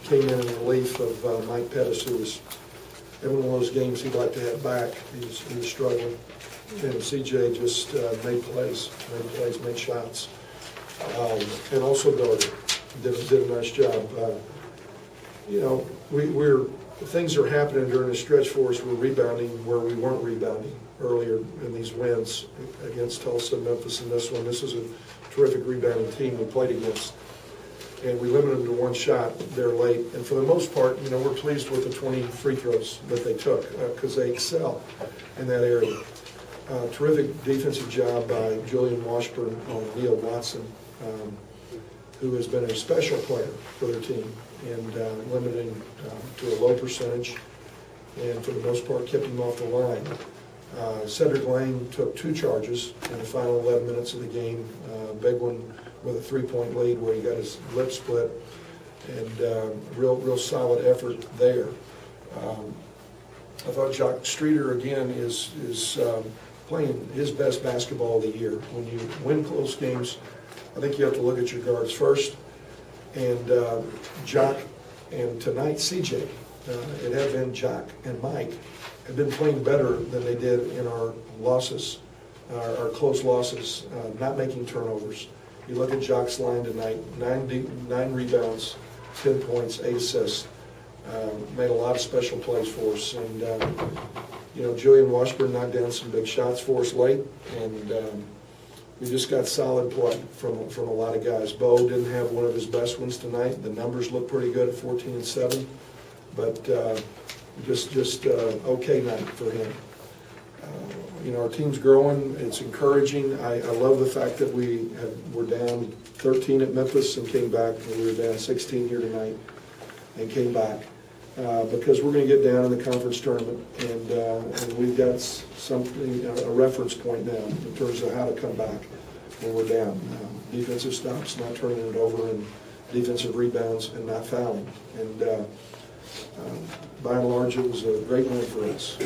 came in relief of Mike Pettis, who was in one of those games he'd like to have back. He was struggling. And CJ just made plays, made shots. And also guarded. Did a nice job. You know, things are happening during the stretch for us. We're rebounding where we weren't rebounding earlier in these wins against Tulsa, Memphis, and this one. This is a terrific rebounding team we played against. And we limited them to one shot there late. And for the most part, you know, we're pleased with the 20 free throws that they took because they excel in that area. Terrific defensive job by Julian Washburn and Neil Watson, who has been a special player for their team and limiting to a low percentage, and for the most part kept him off the line. Cedric Lane took 2 charges in the final 11 minutes of the game, big one with a 3-point lead where he got his lip split, and real solid effort there. I thought Jock Streeter again is playing his best basketball of the year. When you win close games, I think you have to look at your guards first. And Jock and tonight CJ, it had been Jock and Mike, have been playing better than they did in our losses, our close losses, not making turnovers. You look at Jock's line tonight, 9 rebounds, 10 points, 8 assists. Made a lot of special plays for us. And, you know, Julian Washburn knocked down some big shots for us late. And we just got solid play from a lot of guys. Bo didn't have one of his best ones tonight. The numbers look pretty good at 14 and 7. But just okay night for him. You know, our team's growing. It's encouraging. I love the fact that we're down 13 at Memphis and came back. And we were down 16 here tonight and came back. Because we're going to get down in the conference tournament, and we've got something, a reference point now in terms of how to come back when we're down. Defensive stops, not turning it over, and defensive rebounds, and not fouling. And by and large, it was a great win for us.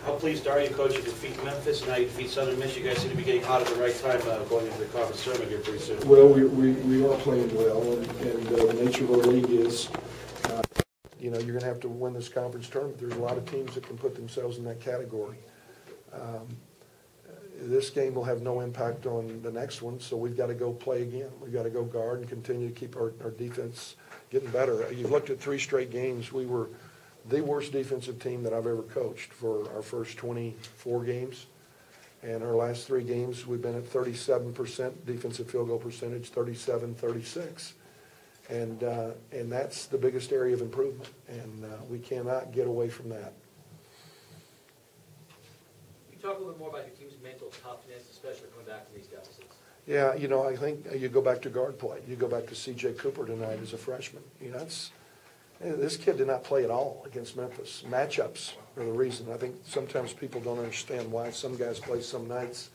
How pleased are you, Coach, to defeat Memphis, and now you defeat Southern Miss? You guys seem to be getting hot at the right time going into the conference tournament here pretty soon. Well, we are playing well, and the nature of our league is, you know, you're going to have to win this conference tournament. There's a lot of teams that can put themselves in that category. This game will have no impact on the next one, so we've got to go play again. We've got to go guard and continue to keep our defense getting better. You've looked at 3 straight games. We were the worst defensive team that I've ever coached for our first 24 games. And our last 3 games, we've been at 37% defensive field goal percentage, 37-36. And that's the biggest area of improvement, and we cannot get away from that. Can you talk a little bit more about your team's mental toughness, especially coming back from these deficits? Yeah, you know, I think you go back to guard play. You go back to C.J. Cooper tonight as a freshman. You know, this kid did not play at all against Memphis. Matchups are the reason. I think sometimes people don't understand why some guys play some nights.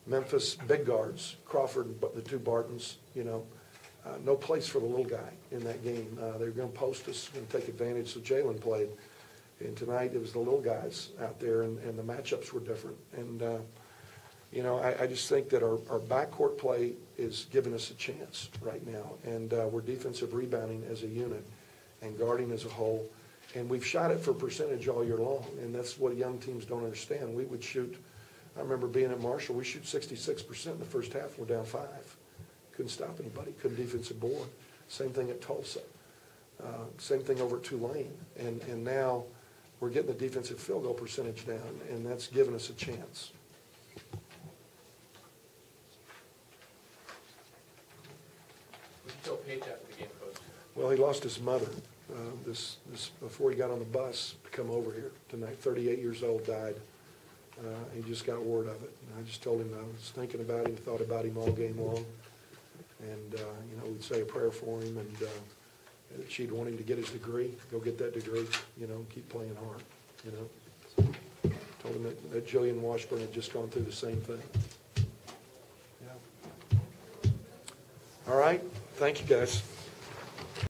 Memphis, big guards, Crawford, the 2 Bartons, you know. No place for the little guy in that game. They're going to post us and take advantage. So Jalen played. And tonight it was the little guys out there, and the matchups were different. And, you know, I just think that our backcourt play is giving us a chance right now. And we're defensive rebounding as a unit and guarding as a whole. And we've shot it for percentage all year long. And that's what young teams don't understand. We would shoot, I remember being at Marshall, we shoot 66% in the first half. We're down 5. Couldn't stop anybody, couldn't defensive board. Same thing at Tulsa. Same thing over at Tulane. And now we're getting the defensive field goal percentage down, and that's given us a chance. What did you tell Paige after the game, Coach? Well, he lost his mother this before he got on the bus to come over here tonight. 38 years old, died. He just got word of it. And I just told him I was thinking about him, thought about him all game long. And, you know, we'd say a prayer for him, and she'd want him to get his degree, go get that degree, you know, keep playing hard, you know. Told him that Julian Washburn had just gone through the same thing. Yeah. All right. Thank you, guys.